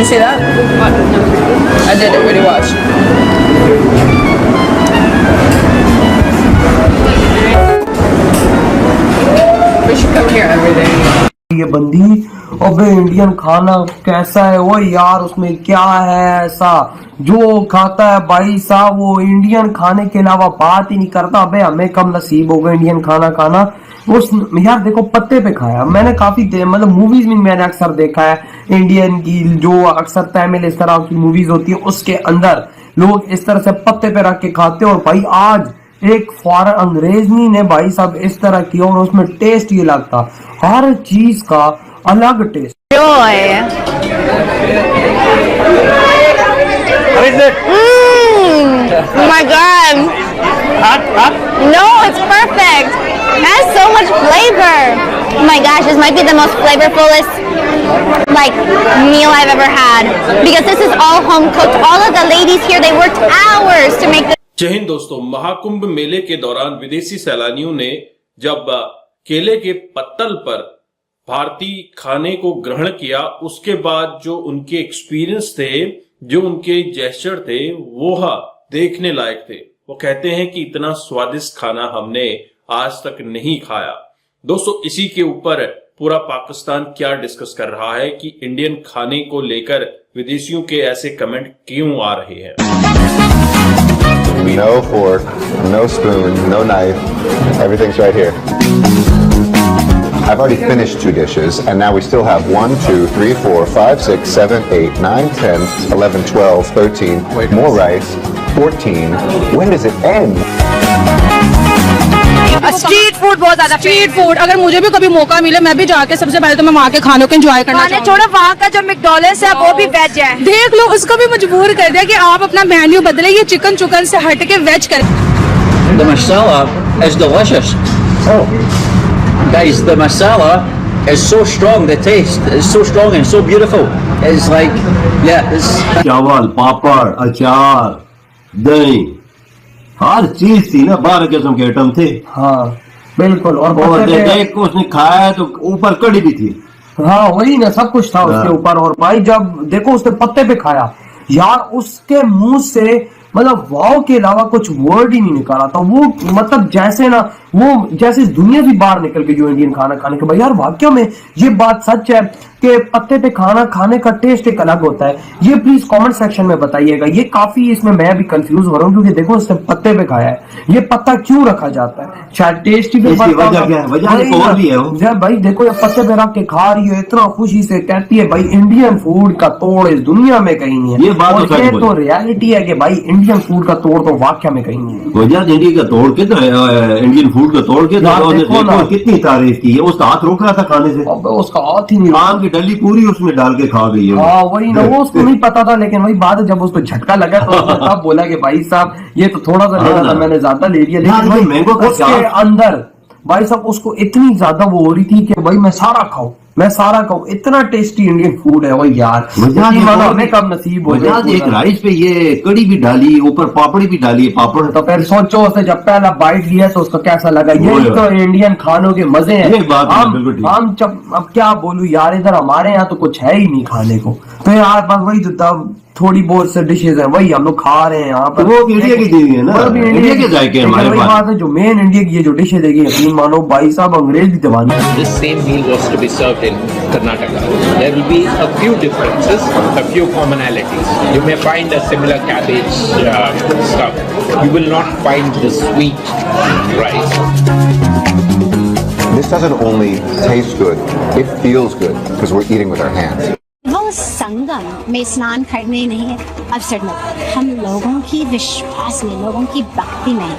you see that? What? No. I did it. Really watch. We should come here every day. ये बंदी अबे Indian खाना कैसा है वो यार, उसमें क्या है ऐसा जो खाता है भाई साहब, वो इंडियन खाने के अलावा बात ही नहीं करता। अबे हमें कम नसीब होगा इंडियन खाना खाना। उस यार देखो पत्ते पे खाया मैंने काफी मतलब मूवीज में मैंने अक्सर देखा है इंडियन की, जो अक्सर तमिल इस तरह की मूवीज होती है उसके अंदर लोग इस तरह से पत्ते पे रख के खाते हैं। और भाई आज एक फॉरेन अंग्रेजी ने भाई साहब इस तरह किया और उसमें टेस्ट ये लगता, हर चीज का अलग test. Joy. What is it? Oh my god. Hot? No, it's perfect. It has so much flavor. Oh my gosh, this might be the most flavorfulest meal I've ever had because this is all home cooked. All of the ladies here, they worked hours to make this. जय हिंद दोस्तों, महाकुंभ मेले के दौरान विदेशी सैलानियों ने जब केले के पत्तल पर भारतीय खाने को ग्रहण किया, उसके बाद जो उनके एक्सपीरियंस थे, जो उनके जेस्चर थे, वो देखने लायक थे। वो कहते हैं कि इतना स्वादिष्ट खाना हमने आज तक नहीं खाया। दोस्तों, इसी के ऊपर पूरा पाकिस्तान क्या डिस्कस कर रहा है कि इंडियन खाने को लेकर विदेशियों के ऐसे कमेंट क्यों आ रहे हैं। No fork, no spoon, no knife, everything's right here. I've already finished 2 dishes, and now we still have 1, 2, 3, 4, 5, 6, 7, 8, 9, 10, 11, 12, 13, more rice, 14. When does it end? Street food बहुत ज्यादा, स्ट्रीट फूड अगर मुझे भी कभी मौका मिले मैं भी जाके सबसे पहले तो मैं वहाँ के खानों को एंजॉय करना चाहूँगी। छोड़ो, वहाँ का जो मैकडॉनल्ड्स है वो भी वेज है, देख लो उसको भी मजबूर कर दिया कि आप अपना मेन्यू बदले, ये चिकन चुकन से हट के वेज करें। The masala is delicious. Oh, guys, the masala is so strong. The taste is so strong and so beautiful. It's like, yeah, it's. चावल, पापड़, अचार, दही, हर चीज थी ना, 12 किस्म के आइटम थे। हाँ बिल्कुल। और देख उसने खाया तो ऊपर कड़ी भी थी। हाँ वही ना, सब कुछ था उसके ऊपर। और भाई जब देखो उसने पत्ते पे खाया यार, उसके मुंह से मतलब वाव के अलावा कुछ वर्ड ही नहीं निकाला था। वो मतलब जैसे ना, वो जैसे इस दुनिया से बाहर निकल के जो इंडियन खाना खाने के। भाई यार वाकई में ये बात सच है कि पत्ते पे खाना खाने का टेस्ट एक अलग होता है। ये प्लीज कमेंट सेक्शन में बताइएगा। ये काफी इसमें मैं भी कंफ्यूज हो रहा हूँ, क्योंकि देखो उसने पत्ते पे खाया है, ये पत्ता क्यों रखा जाता है? शायद टेस्ट ही वजह भाई देखो, ये पत्ते पे रख के खा रही है इतना खुशी से, कहती है भाई इंडियन फूड का तोड़ इस दुनिया में कहीं नहीं है। ये बात तो रियलिटी है कि भाई इंडियन फूड का तोड़ तो वाकई में कहीं नहीं है। वजह इंडिया का तोड़ के, इंडियन फूड का तोड़ के कितनी तारीफ की है। उसका हाथ रोक रहा था खाने से, उसका हाथ ही नहीं, आम की डली पूरी उसमें डाल के खा गई है। हाँ वही ना, वो उसको नहीं पता था। लेकिन वही बात है, जब उसको झटका लगा तो उसने तब बोला कि भाई साहब ये तो थोड़ा सा लेना था, मैंने ज्यादा ले लिया। लेकिन भाई मैंगो उसके अंदर भाई साहब उसको इतनी ज्यादा वो हो रही थी कि भाई मैं सारा खाऊं। इतना टेस्टी इंडियन फूड है भाई यार, हमें कब नसीब हो जाए। एक राइस पे ये कड़ी भी डाली, ऊपर पापड़ी भी डाली है, पापड़। तो फिर सोचो उसने जब पहला बाइट लिया तो उसका कैसा लगा। ये तो इंडियन खानों के मजे हैं। हम अब क्या बोलूं यार, इधर हमारे यहाँ तो कुछ है ही नहीं खाने को। तो यार बस वही तो तब थोड़ी बहुत से डिशेज है वही हम लोग खा रहे हैं यहाँ पर। वो इंडिया की दी है ना, इंडिया के जायके हमारे पास। बात है जो मेन इंडिया की ये जो डिशेज देगी, यकीन मानो भाई साहब अंग्रेज भी दीवाने। This same meal was to be served in Karnataka. There will be a few differences, a few commonalities. You may find a similar cabbage stuff. You will not find the sweet rice. This doesn't only taste good, it feels good because we're eating with our hands. संगम में स्नान करने नहीं अवसर मिलता, हम लोगों की विश्वास में, लोगों की भक्ति में,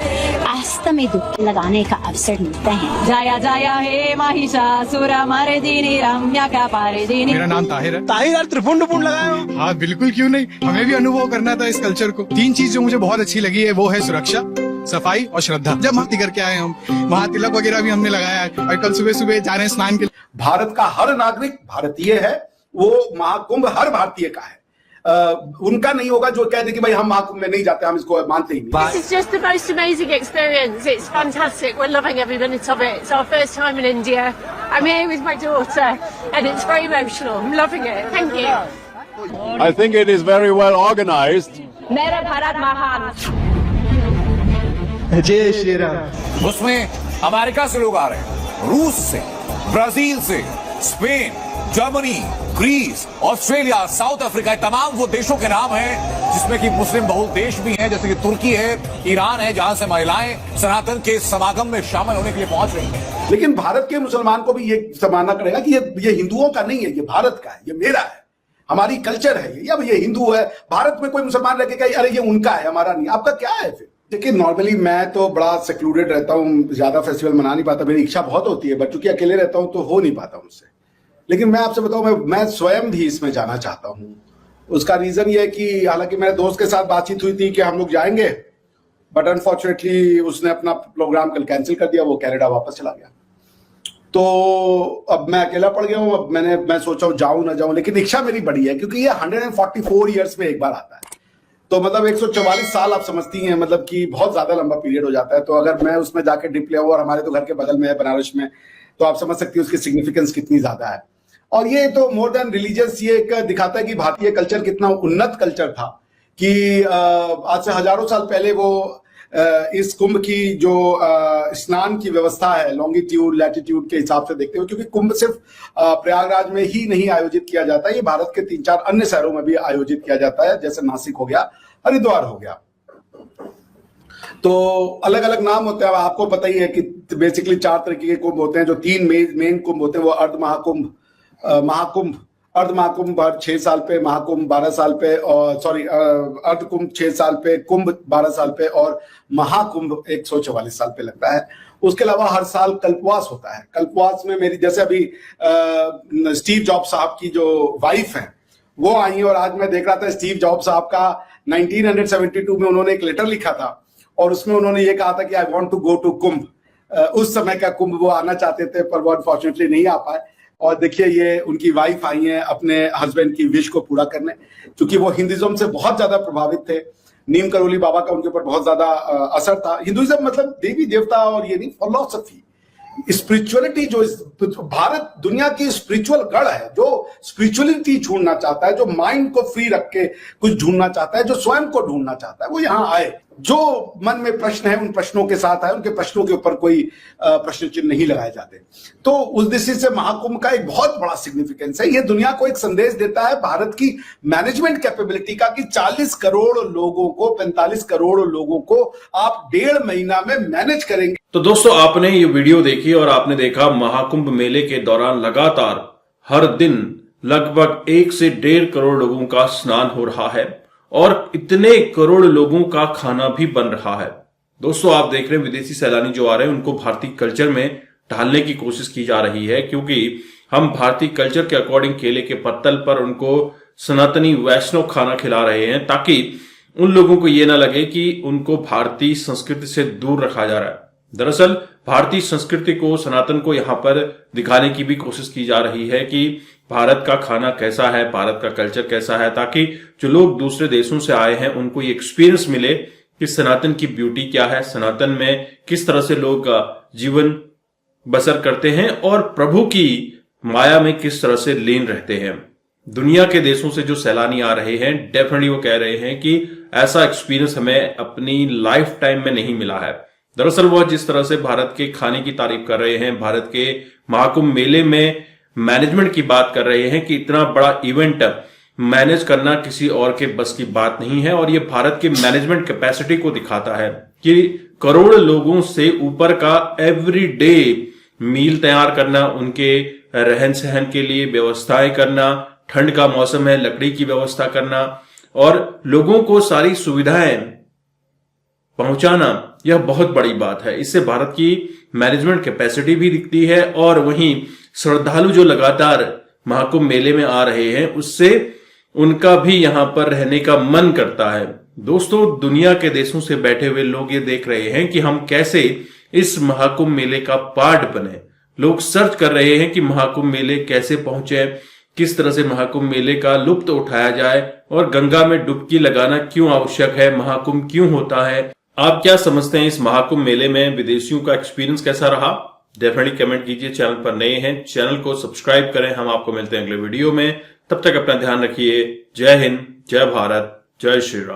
आस्था में डुबकी लगाने का अवसर मिलते हैं। जाया जाया हे महिषासुर मर्दिनी रम्या का पारिदिनी। मेरा नाम ताहिर है। ताहिर यार त्रिपुंड लगाया हो? हाँ बिल्कुल, क्यों नहीं, हमें भी अनुभव करना था इस कल्चर को। 3 चीज जो मुझे बहुत अच्छी लगी है वो है सुरक्षा, सफाई और श्रद्धा। जब भक्ति करके आए हम, वहाँ तिलक वगैरह भी हमने लगाया है और कल सुबह सुबह जा रहे हैं स्नान के लिए। भारत का हर नागरिक भारतीय है, वो महाकुंभ हर भारतीय का है। उनका नहीं होगा जो कहते कि भाई हम महाकुंभ में नहीं जाते, हम इसको मानते ही नहीं। This is just the most amazing experience. It's fantastic. We're loving every minute of it. It's our first time in India. I'm here with my daughter and it's very emotional. I'm loving it. Thank you. I think it is very well organized. मेरा भारत महान। जय श्री राम। उसमें America से लोग आ रहे हैं, रूस से, ब्राजील से, Spain, Germany, Greece, Australia, South Africa, तमाम वो देशों के नाम हैं जिसमें कि मुस्लिम बहुल देश भी हैं, जैसे कि तुर्की है, ईरान है, जहां से महिलाएं सनातन के समागम में शामिल होने के लिए पहुंच रही हैं। लेकिन भारत के मुसलमान को भी ये मानना पड़ेगा कि ये हिंदुओं का नहीं है, ये भारत का है, ये मेरा है, हमारी कल्चर है ये। अब ये हिंदू है, भारत में कोई मुसलमान रह के कहे अरे ये उनका है, हमारा नहीं। आपका क्या है फिर? देखिए, नॉर्मली मैं तो बड़ा सेक्लूडेड रहता हूँ, ज्यादा फेस्टिवल मना नहीं पाता, मेरी इच्छा बहुत होती है, बट चूंकि अकेले रहता हूँ तो हो नहीं पाता मुझसे। लेकिन मैं आपसे बताऊं, मैं स्वयं भी इसमें जाना चाहता हूं। उसका रीजन ये है कि हालांकि मेरे दोस्त के साथ बातचीत हुई थी कि हम लोग जाएंगे, बट अनफॉर्चुनेटली उसने अपना प्रोग्राम कल कैंसिल कर दिया, वो कनाडा वापस चला गया। तो अब मैं अकेला पड़ गया हूं। अब मैं सोचा हूं जाऊं ना जाऊं, लेकिन इच्छा मेरी बड़ी है क्योंकि ये 144 ईयर्स में एक बार आता है, तो मतलब 144 साल आप समझती हैं, मतलब कि बहुत ज्यादा लंबा पीरियड हो जाता है। तो अगर मैं उसमें जाके डिप ले, और हमारे तो घर के बगल में है बनारस में, तो आप समझ सकती हैं उसकी सिग्निफिकेंस कितनी ज्यादा है। और ये तो मोर देन रिलीजियस, ये एक दिखाता है कि भारतीय कल्चर कितना उन्नत कल्चर था, कि आज से हजारों साल पहले वो इस कुंभ की जो स्नान की व्यवस्था है, लॉन्गिट्यूड लैटिट्यूड के हिसाब से देखते हुए, क्योंकि कुंभ सिर्फ प्रयागराज में ही नहीं आयोजित किया जाता है, ये भारत के 3-4 अन्य शहरों में भी आयोजित किया जाता है, जैसे नासिक हो गया, हरिद्वार हो गया। तो अलग अलग नाम होते हैं, आपको पता ही है कि बेसिकली 4 तरीके के कुंभ होते हैं। जो 3 मेन कुंभ होते हैं वो अर्ध महाकुंभ, महाकुंभ, अर्ध महाकुंभ 6 साल पे, महाकुंभ 12 साल पे, और अर्ध कुंभ 6 साल पे, कुंभ 12 साल पे, और महाकुंभ 144 साल पे लगता है। उसके अलावा हर साल कल्पवास होता है। कल्पवास में मेरी, जैसे अभी स्टीव जॉब्स साहब की जो वाइफ है वो आई, और आज मैं देख रहा था स्टीव जॉब्स साहब का 1972 में उन्होंने एक लेटर लिखा था, और उसमें उन्होंने ये कहा था कि I want to go to Kumbh. उस समय का कुंभ वो आना चाहते थे, पर वो अनफॉर्चुनेटली नहीं आ पाए। और देखिए, ये उनकी वाइफ आई हैं अपने हस्बैंड की विश को पूरा करने, क्योंकि वो हिंदुइज्म से बहुत ज्यादा प्रभावित थे। नीम करोली बाबा का उनके ऊपर बहुत ज्यादा असर था। हिंदुइज्म मतलब देवी देवता और ये नहीं, फिलॉसफी, स्पिरिचुअलिटी। जो भारत दुनिया की स्पिरिचुअल गढ़ है, जो स्पिरिचुअलिटी ढूंढना चाहता है, जो माइंड को फ्री रख के कुछ ढूंढना चाहता है, जो स्वयं को ढूंढना चाहता है, वो यहाँ आए। जो मन में प्रश्न है उन प्रश्नों के साथ आए, उनके प्रश्नों के ऊपर कोई प्रश्न चिन्ह नहीं लगाए जाते। तो उस दृष्टि से महाकुंभ का एक बहुत बड़ा सिग्निफिकेंस है। ये दुनिया को एक संदेश देता है भारत की मैनेजमेंट कैपेबिलिटी का, कि 40 करोड़ लोगों को, 45 करोड़ लोगों को आप 1.5 महीना में मैनेज करेंगे। तो दोस्तों, आपने ये वीडियो देखी और आपने देखा महाकुंभ मेले के दौरान लगातार हर दिन लगभग 1 से 1.5 करोड़ लोगों का स्नान हो रहा है, और इतने करोड़ लोगों का खाना भी बन रहा है। दोस्तों, आप देख रहे हैं विदेशी सैलानी जो आ रहे हैं उनको भारतीय कल्चर में ढालने की कोशिश की जा रही है, क्योंकि हम भारतीय कल्चर के अकॉर्डिंग केले के पत्तल पर उनको सनातनी वैष्णव खाना खिला रहे हैं, ताकि उन लोगों को ये ना लगे कि उनको भारतीय संस्कृति से दूर रखा जा रहा है। दरअसल भारतीय संस्कृति को, सनातन को यहाँ पर दिखाने की भी कोशिश की जा रही है कि भारत का खाना कैसा है, भारत का कल्चर कैसा है, ताकि जो लोग दूसरे देशों से आए हैं उनको ये एक्सपीरियंस मिले कि सनातन की ब्यूटी क्या है, सनातन में किस तरह से लोग जीवन बसर करते हैं और प्रभु की माया में किस तरह से लीन रहते हैं। दुनिया के देशों से जो सैलानी आ रहे हैं, डेफिनेटली वो कह रहे हैं कि ऐसा एक्सपीरियंस हमें अपनी लाइफ टाइम में नहीं मिला है। दरअसल वो जिस तरह से भारत के खाने की तारीफ कर रहे हैं, भारत के महाकुंभ मेले में मैनेजमेंट की बात कर रहे हैं कि इतना बड़ा इवेंट मैनेज करना किसी और के बस की बात नहीं है, और ये भारत के मैनेजमेंट कैपेसिटी को दिखाता है कि करोड़ लोगों से ऊपर का एवरीडे मील तैयार करना, उनके रहन सहन के लिए व्यवस्थाएं करना, ठंड का मौसम है लकड़ी की व्यवस्था करना, और लोगों को सारी सुविधाएं पहुंचाना, यह बहुत बड़ी बात है। इससे भारत की मैनेजमेंट कैपेसिटी भी दिखती है, और वहीं श्रद्धालु जो लगातार महाकुंभ मेले में आ रहे हैं उससे उनका भी यहां पर रहने का मन करता है। दोस्तों, दुनिया के देशों से बैठे हुए लोग ये देख रहे हैं कि हम कैसे इस महाकुंभ मेले का पार्ट बने। लोग सर्च कर रहे हैं कि महाकुंभ मेले कैसे पहुंचे, किस तरह से महाकुंभ मेले का लुत्फ उठाया जाए, और गंगा में डुबकी लगाना क्यों आवश्यक है, महाकुंभ क्यों होता है। आप क्या समझते हैं इस महाकुंभ मेले में विदेशियों का एक्सपीरियंस कैसा रहा? डेफिनेटली कमेंट कीजिए। चैनल पर नए हैं चैनल को सब्सक्राइब करें। हम आपको मिलते हैं अगले वीडियो में। तब तक अपना ध्यान रखिए। जय हिंद, जय भारत, जय श्री राम।